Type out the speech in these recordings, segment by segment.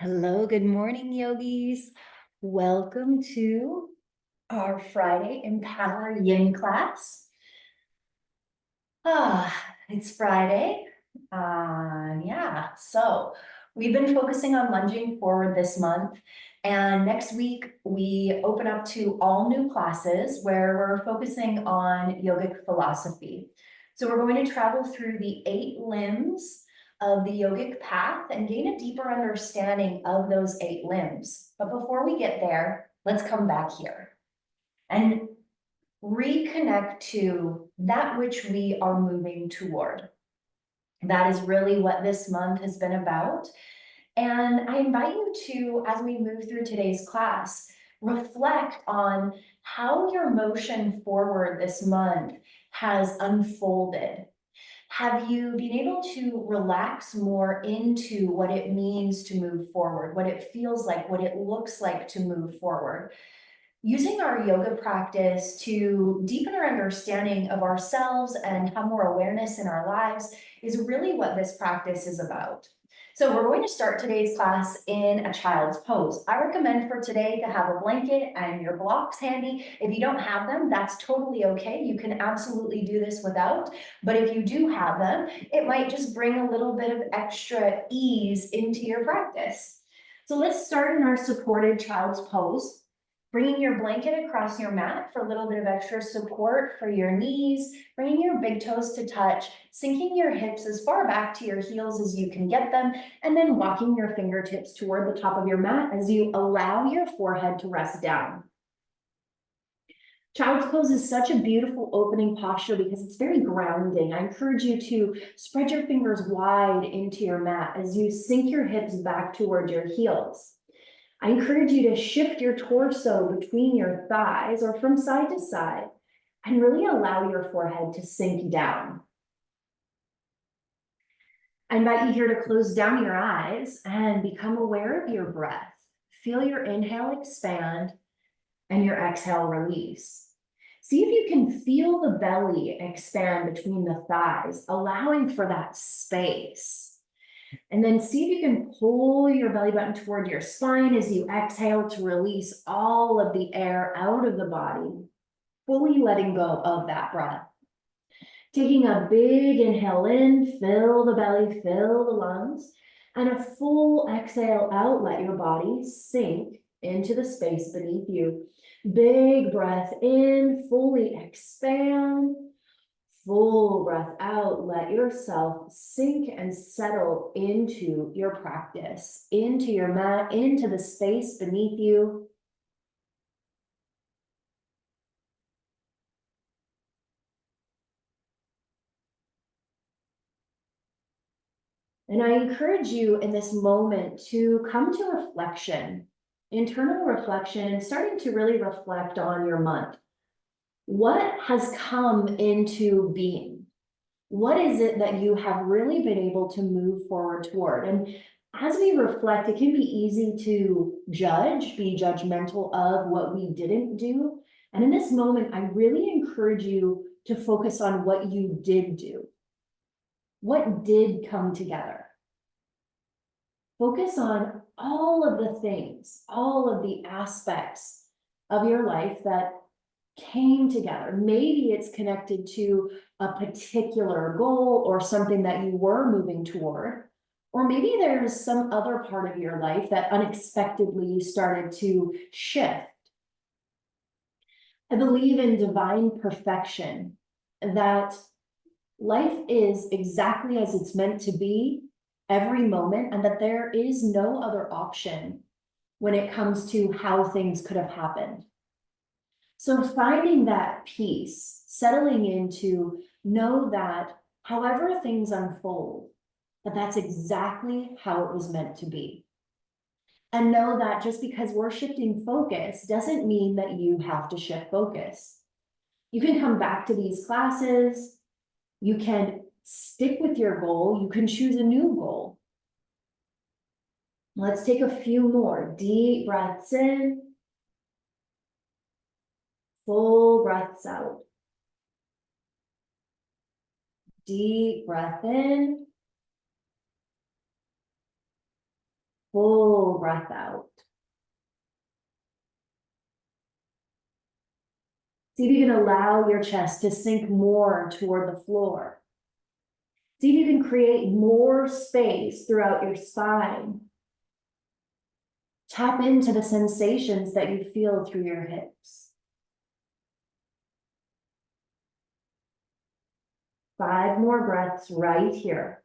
Hello, good morning, yogis. Welcome to our Friday Empower Yin class. It's Friday. So we've been focusing on lunging forward this month, and next week we open up to all new classes where we're focusing on yogic philosophy. So we're going to travel through the 8 limbs of the yogic path and gain a deeper understanding of those 8 limbs. But before we get there, let's come back here and reconnect to that which we are moving toward. That is really what this month has been about. And I invite you to, as we move through today's class, reflect on how your motion forward this month has unfolded. Have you been able to relax more into what it means to move forward, what it feels like, what it looks like to move forward? Using our yoga practice to deepen our understanding of ourselves and have more awareness in our lives is really what this practice is about. So we're going to start today's class in a child's pose. I recommend for today to have a blanket and your blocks handy. If you don't have them, that's totally okay. You can absolutely do this without, but if you do have them, it might just bring a little bit of extra ease into your practice. So let's start in our supported child's pose. Bringing your blanket across your mat for a little bit of extra support for your knees, bringing your big toes to touch, sinking your hips as far back to your heels as you can get them, and then walking your fingertips toward the top of your mat as you allow your forehead to rest down. Child's pose is such a beautiful opening posture because it's very grounding. I encourage you to spread your fingers wide into your mat as you sink your hips back toward your heels. I encourage you to shift your torso between your thighs or from side to side and really allow your forehead to sink down. I invite you here to close down your eyes and become aware of your breath. Feel your inhale expand and your exhale release. See if you can feel the belly expand between the thighs, allowing for that space. And then see if you can pull your belly button toward your spine as you exhale to release all of the air out of the body, fully letting go of that breath. Taking a big inhale in, fill the belly, fill the lungs, and a full exhale out, let your body sink into the space beneath you. Big breath in, fully expand. Full breath out, let yourself sink and settle into your practice, into your mat, into the space beneath you. And I encourage you in this moment to come to reflection, internal reflection, and starting to really reflect on your month. What has come into being? What is it that you have really been able to move forward toward? And as we reflect, it can be easy to judge, be judgmental of what we didn't do. And in this moment, I really encourage you to focus on what you did do. What did come together? Focus on all of the things, all of the aspects of your life that came together. Maybe it's connected to a particular goal or something that you were moving toward, or maybe there's some other part of your life that unexpectedly started to shift. I believe in divine perfection, that life is exactly as it's meant to be every moment, and that there is no other option when it comes to how things could have happened. So finding that peace, settling into know that however things unfold, that that's exactly how it was meant to be. And know that just because we're shifting focus doesn't mean that you have to shift focus. You can come back to these classes, you can stick with your goal, you can choose a new goal. Let's take a few more deep breaths in. Full breaths out. Deep breath in. Full breath out. See if you can allow your chest to sink more toward the floor. See if you can create more space throughout your spine. Tap into the sensations that you feel through your hips. 5 more breaths right here.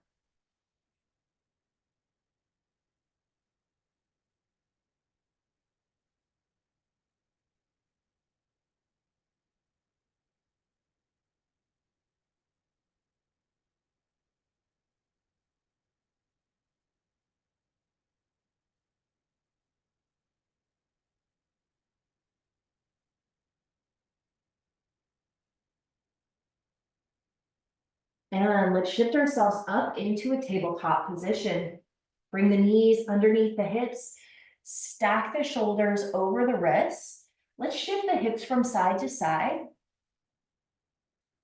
And let's shift ourselves up into a tabletop position. Bring the knees underneath the hips, stack the shoulders over the wrists. Let's shift the hips from side to side.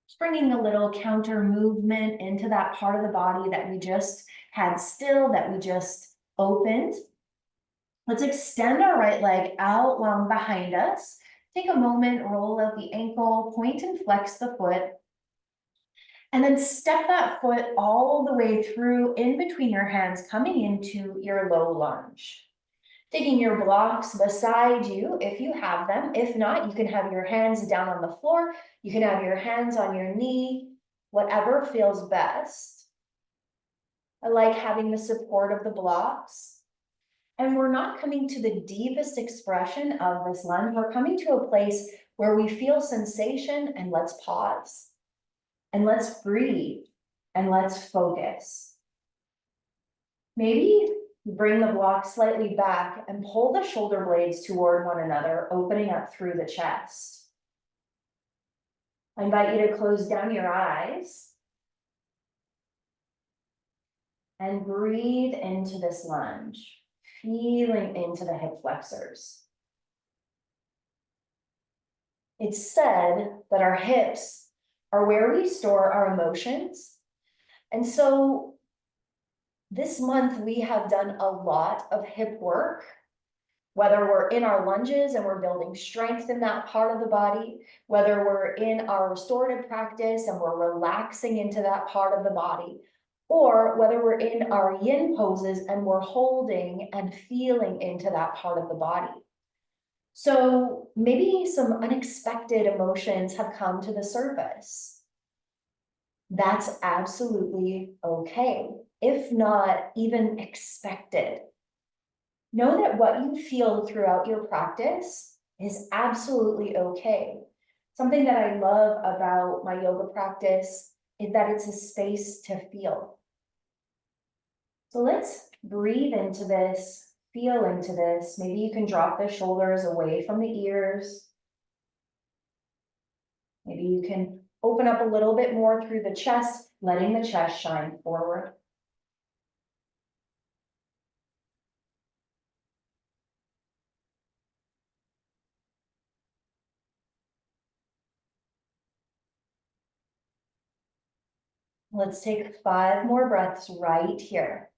Just bringing a little counter movement into that part of the body that we just had still, that we just opened. Let's extend our right leg out long behind us. Take a moment, roll out the ankle, point and flex the foot. And then step that foot all the way through in between your hands, coming into your low lunge. Taking your blocks beside you, if you have them. If not, you can have your hands down on the floor. You can have your hands on your knee, whatever feels best. I like having the support of the blocks. And we're not coming to the deepest expression of this lunge. We're coming to a place where we feel sensation, and let's pause. And let's breathe, and let's focus. Maybe bring the block slightly back and pull the shoulder blades toward one another, opening up through the chest. I invite you to close down your eyes and breathe into this lunge, feeling into the hip flexors. It's said that our hips are where we store our emotions. And so this month we have done a lot of hip work, whether we're in our lunges and we're building strength in that part of the body, whether we're in our restorative practice and we're relaxing into that part of the body, or whether we're in our yin poses and we're holding and feeling into that part of the body. So maybe some unexpected emotions have come to the surface. That's absolutely okay, if not even expected. Know that what you feel throughout your practice is absolutely okay. Something that I love about my yoga practice is that it's a space to feel. So let's breathe into this, feel into this. Maybe you can drop the shoulders away from the ears. Maybe you can open up a little bit more through the chest, letting the chest shine forward. Let's take 5 more breaths right here.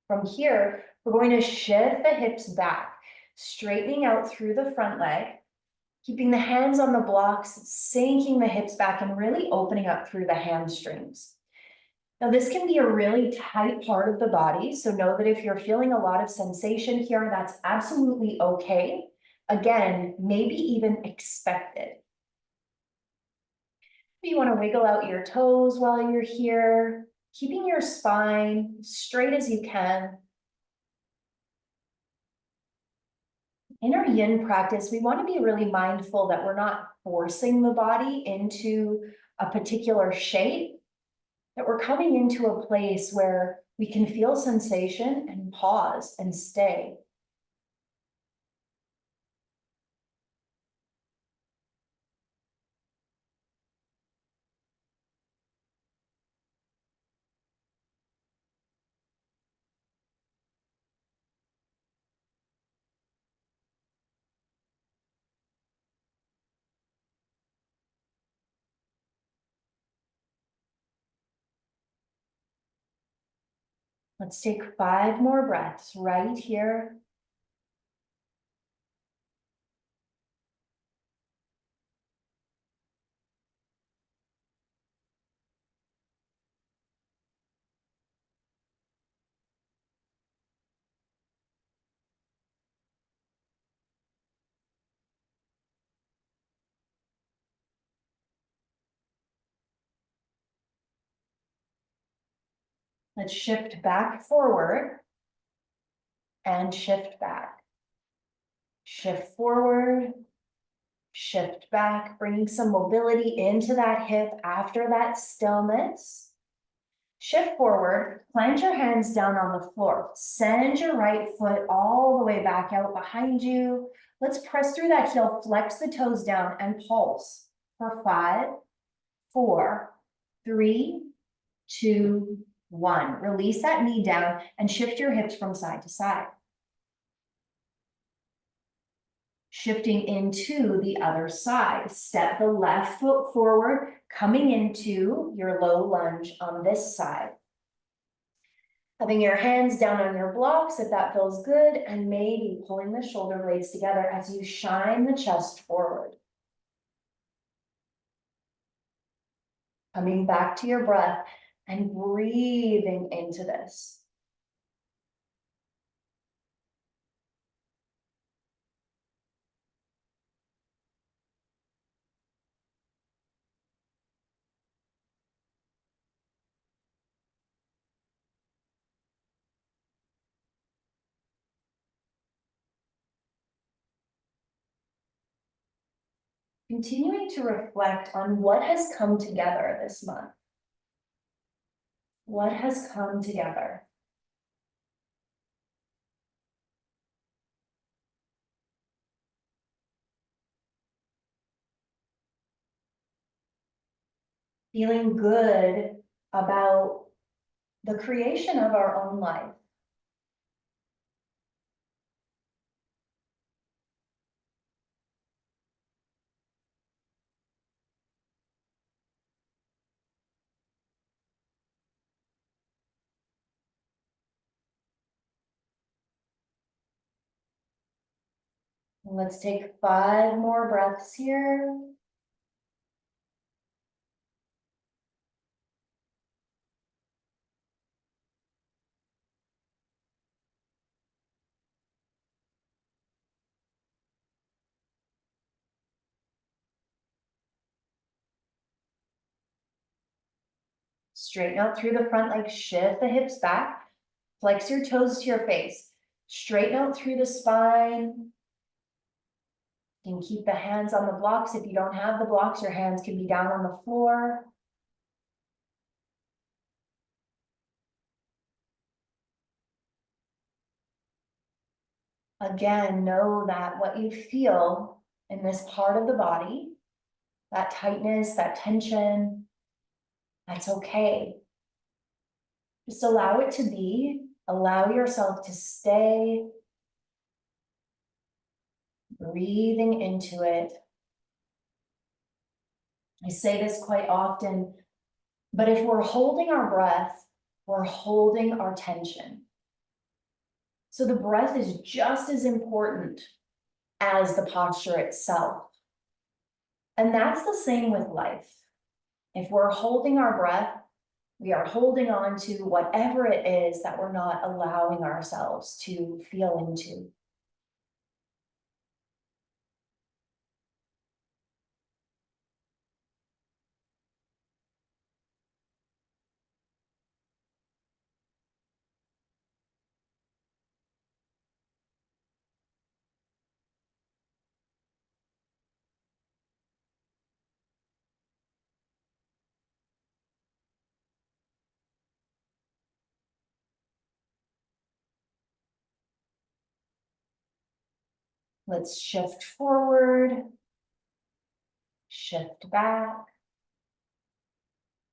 From here, we're going to shift the hips back, straightening out through the front leg, keeping the hands on the blocks, sinking the hips back and really opening up through the hamstrings. Now, this can be a really tight part of the body, so know that if you're feeling a lot of sensation here, that's absolutely okay. Again, maybe even expected. You want to wiggle out your toes while you're here, keeping your spine straight as you can. In our yin practice, we want to be really mindful that we're not forcing the body into a particular shape, that we're coming into a place where we can feel sensation and pause and stay. Let's take 5 more breaths right here. Let's shift back forward and shift back. Shift forward, shift back, bringing some mobility into that hip after that stillness. Shift forward, plant your hands down on the floor. Send your right foot all the way back out behind you. Let's press through that heel, flex the toes down and pulse for 5, 4, 3, 2, 1. Release that knee down and shift your hips from side to side. Shifting into the other side. Step the left foot forward, coming into your low lunge on this side. Having your hands down on your blocks if that feels good, and maybe pulling the shoulder blades together as you shine the chest forward. Coming back to your breath and breathing into this. Continuing to reflect on what has come together this month. What has come together? Feeling good about the creation of our own life. And let's take 5 more breaths here. Straighten out through the front leg, shift the hips back, flex your toes to your face, straighten out through the spine. You can keep the hands on the blocks. If you don't have the blocks, your hands can be down on the floor. Again, know that what you feel in this part of the body, that tightness, that tension, that's okay. Just allow it to be, allow yourself to stay, breathing into it. I say this quite often, but if we're holding our breath, we're holding our tension. So the breath is just as important as the posture itself. And that's the same with life. If we're holding our breath, we are holding on to whatever it is that we're not allowing ourselves to feel into. Let's shift forward, shift back,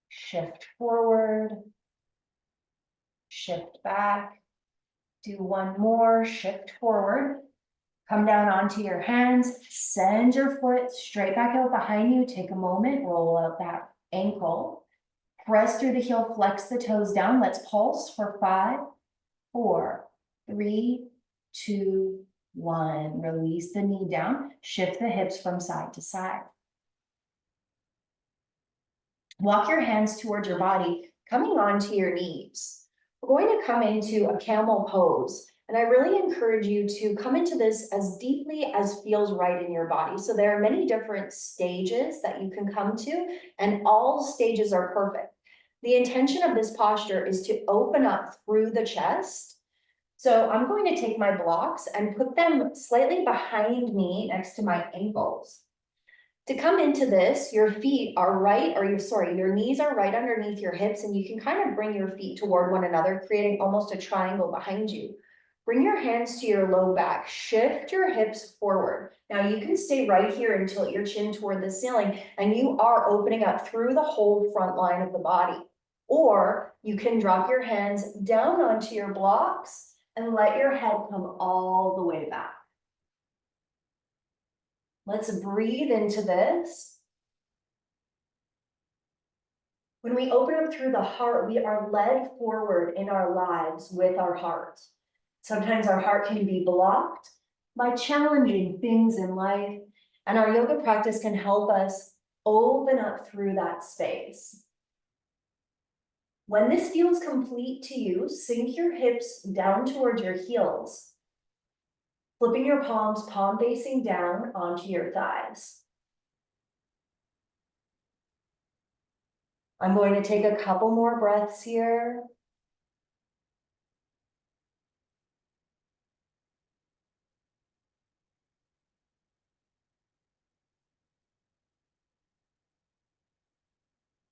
shift forward, shift back. Do one more, shift forward. Come down onto your hands, send your foot straight back out behind you. Take a moment, roll out that ankle. Press through the heel, flex the toes down. Let's pulse for 5, 4, 3, 2, 1. Release the knee down. Shift the hips from side to side. Walk your hands towards your body, coming onto your knees. We're going to come into a camel pose. And I really encourage you to come into this as deeply as feels right in your body. So there are many different stages that you can come to, and all stages are perfect. The intention of this posture is to open up through the chest. So I'm going to take my blocks and put them slightly behind me next to my ankles. To come into this, your feet are right, or your knees are right underneath your hips, and you can kind of bring your feet toward one another, creating almost a triangle behind you. Bring your hands to your low back, shift your hips forward. Now you can stay right here and tilt your chin toward the ceiling, and you are opening up through the whole front line of the body. Or you can drop your hands down onto your blocks and let your head come all the way back. Let's breathe into this. When we open up through the heart, we are led forward in our lives with our heart. Sometimes our heart can be blocked by challenging things in life, and our yoga practice can help us open up through that space. When this feels complete to you, sink your hips down towards your heels, flipping your palms, palm facing down onto your thighs. I'm going to take a couple more breaths here.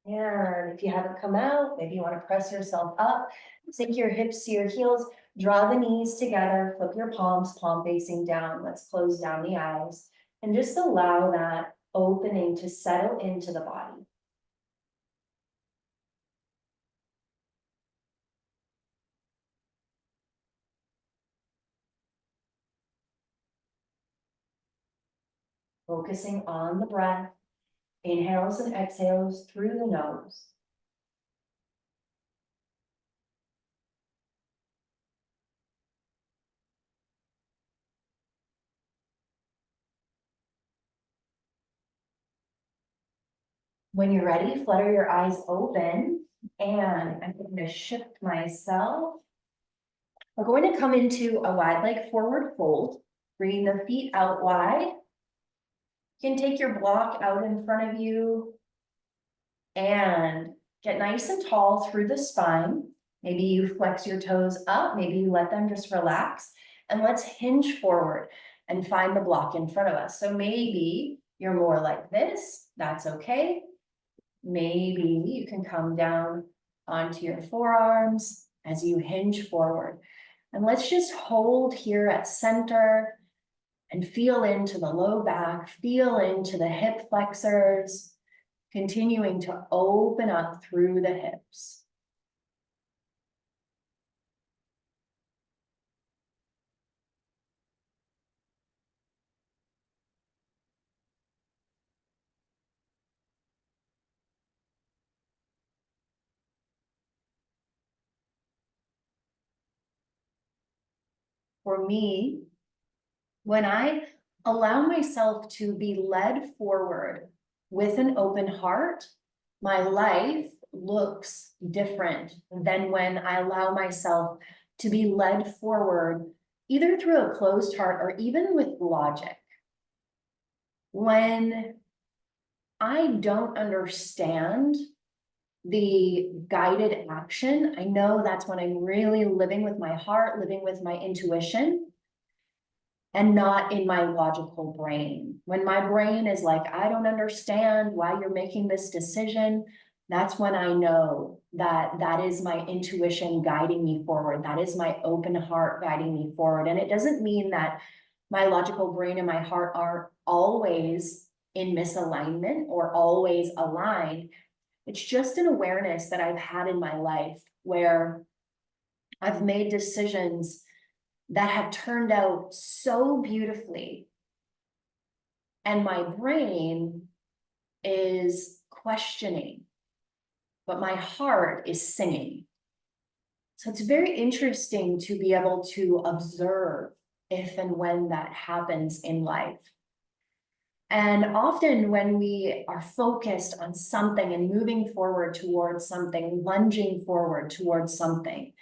And if you haven't come out, maybe you want to press yourself up, sink your hips to your heels, draw the knees together, flip your palms, palm facing down. Let's close down the eyes and just allow that opening to settle into the body. Focusing on the breath, inhales and exhales through the nose. When you're ready, flutter your eyes open, and I'm going to shift myself. We're going to come into a wide leg forward fold, bringing the feet out wide. You can take your block out in front of you and get nice and tall through the spine. Maybe you flex your toes up, maybe you let them just relax, and let's hinge forward and find the block in front of us. So maybe you're more like this, that's okay. Maybe you can come down onto your forearms as you hinge forward. And let's just hold here at center and feel into the low back, feel into the hip flexors, continuing to open up through the hips. For me, when I allow myself to be led forward with an open heart, my life looks different than when I allow myself to be led forward, either through a closed heart or even with logic. When I don't understand the guided action, I know that's when I'm really living with my heart, living with my intuition, and not in my logical brain. When my brain is like, I don't understand why you're making this decision, that's when I know that that is my intuition guiding me forward. That is my open heart guiding me forward. And it doesn't mean that my logical brain and my heart are always in misalignment or always aligned. It's just an awareness that I've had in my life where I've made decisions that have turned out so beautifully, and my brain is questioning, but my heart is singing. So it's very interesting to be able to observe if and when that happens in life. And often when we are focused on something and moving forward towards something, lunging forward towards something,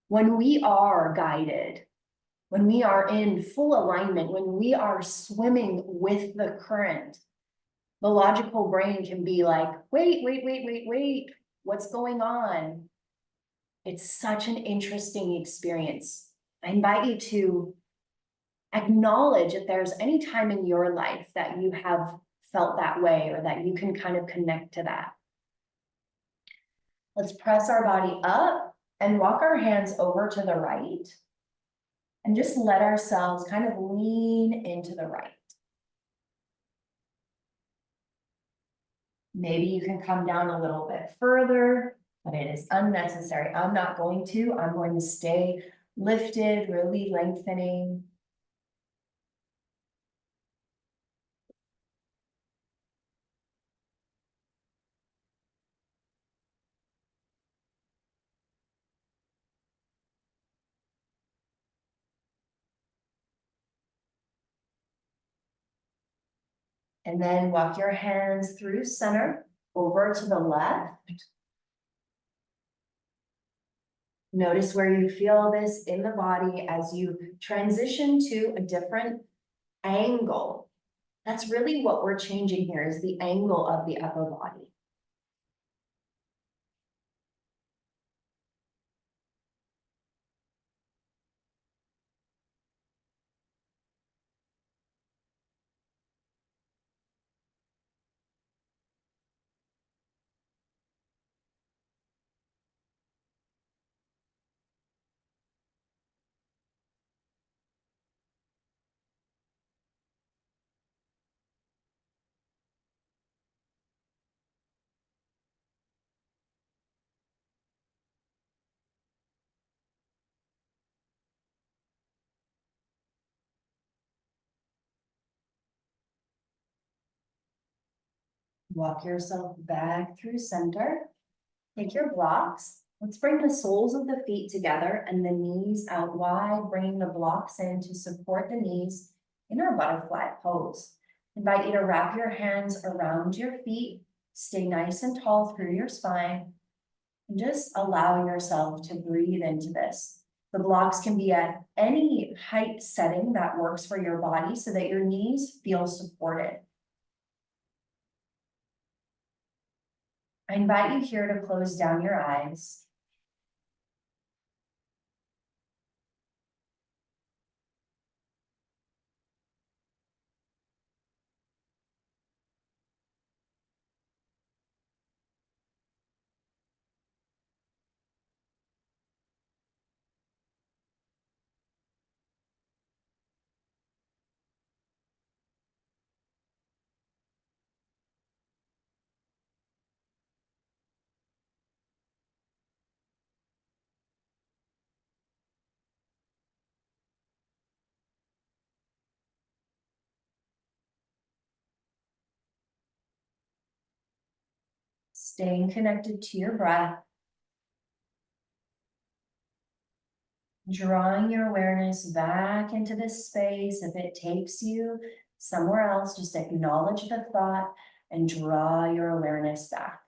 when we are guided, when we are in full alignment, when we are swimming with the current, the logical brain can be like, wait, what's going on? It's such an interesting experience. I invite you to acknowledge if there's any time in your life that you have felt that way or that you can kind of connect to that. Let's press our body up and walk our hands over to the right and just let ourselves kind of lean into the right. Maybe you can come down a little bit further, but it is unnecessary. I'm not going to. I'm going to stay lifted, really lengthening. And then walk your hands through center over to the left. Notice where you feel this in the body as you transition to a different angle. That's really what we're changing here, is the angle of the upper body. Walk yourself back through center. Take your blocks. Let's bring the soles of the feet together and the knees out wide, bringing the blocks in to support the knees in our butterfly pose. Invite you to wrap your hands around your feet, stay nice and tall through your spine, and just allow yourself to breathe into this. The blocks can be at any height setting that works for your body so that your knees feel supported. I invite you here to close down your eyes. Staying connected to your breath, drawing your awareness back into this space. If it takes you somewhere else, just acknowledge the thought and draw your awareness back.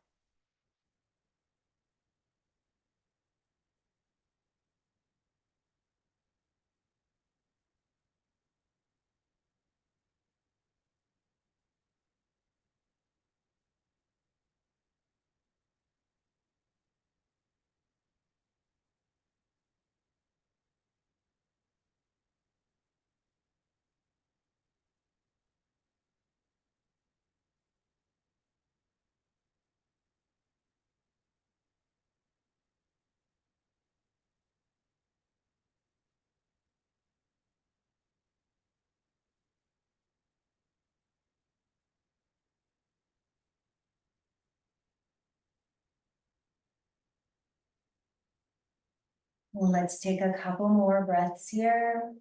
Let's take a couple more breaths here.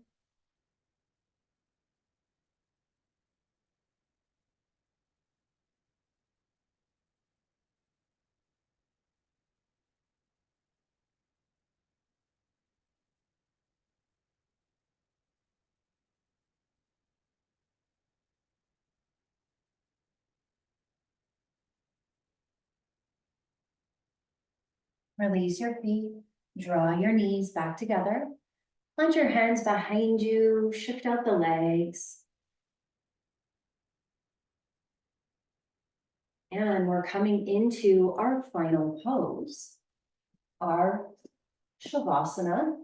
Release your feet, draw your knees back together. Plant your hands behind you, shift out the legs. And we're coming into our final pose, our Shavasana.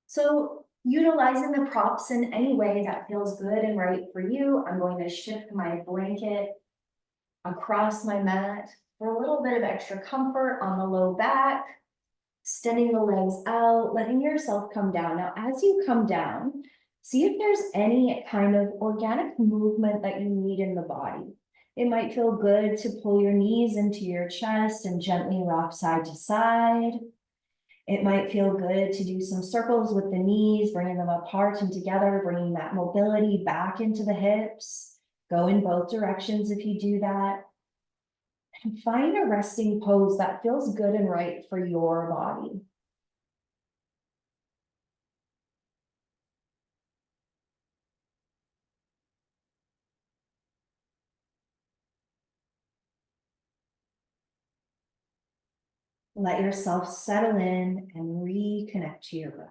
So utilizing the props in any way that feels good and right for you, I'm going to shift my blanket across my mat for a little bit of extra comfort on the low back, extending the legs out, letting yourself come down. Now, as you come down, see if there's any kind of organic movement that you need in the body. It might feel good to pull your knees into your chest and gently rock side to side. It might feel good to do some circles with the knees, bringing them apart and together, bringing that mobility back into the hips. Go in both directions if you do that. And find a resting pose that feels good and right for your body. Let yourself settle in and reconnect to your breath.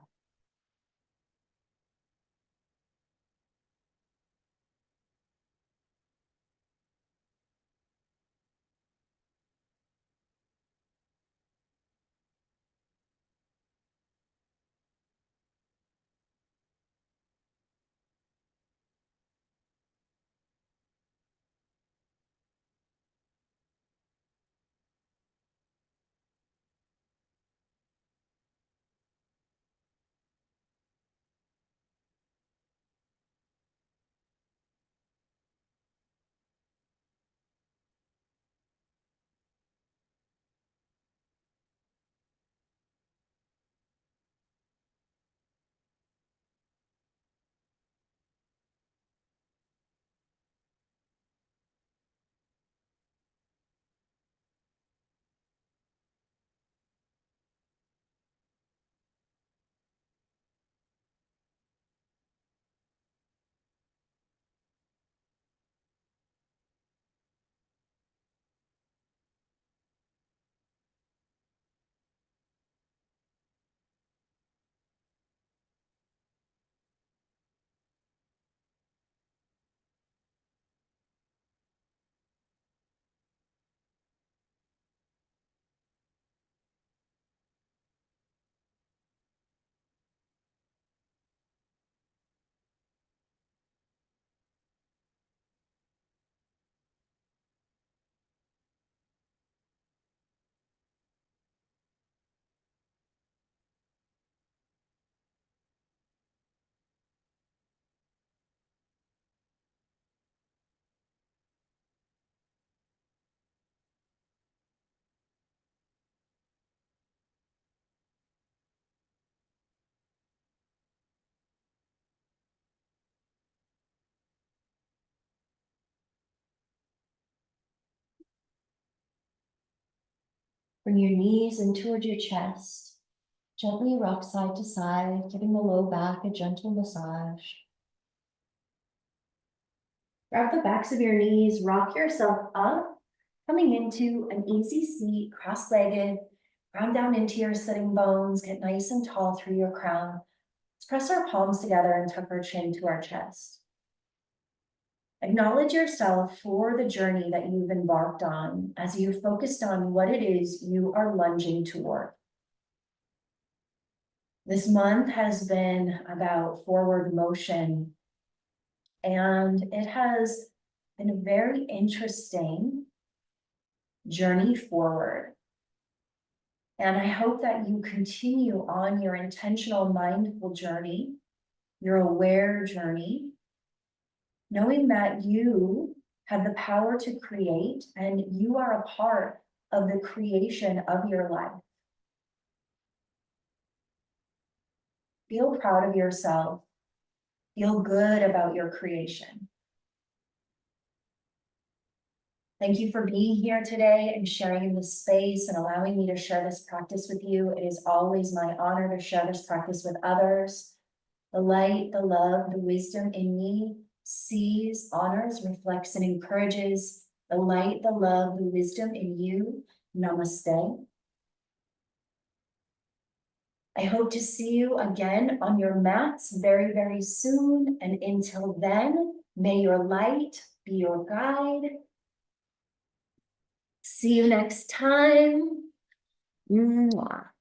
Bring your knees in towards your chest. Gently rock side to side, giving the low back a gentle massage. Grab the backs of your knees, rock yourself up, coming into an easy seat, cross-legged, ground down into your sitting bones, get nice and tall through your crown. Let's press our palms together and tuck our chin to our chest. Acknowledge yourself for the journey that you've embarked on as you've focused on what it is you are lunging toward. This month has been about forward motion, and it has been a very interesting journey forward. And I hope that you continue on your intentional, mindful journey, your aware journey, knowing that you have the power to create and you are a part of the creation of your life. Feel proud of yourself. Feel good about your creation. Thank you for being here today and sharing in this space and allowing me to share this practice with you. It is always my honor to share this practice with others. The light, the love, the wisdom in me sees, honors, reflects, and encourages the light, the love, the wisdom in you. Namaste. I hope to see you again on your mats very, very soon. And until then, may your light be your guide. See you next time. Mwah.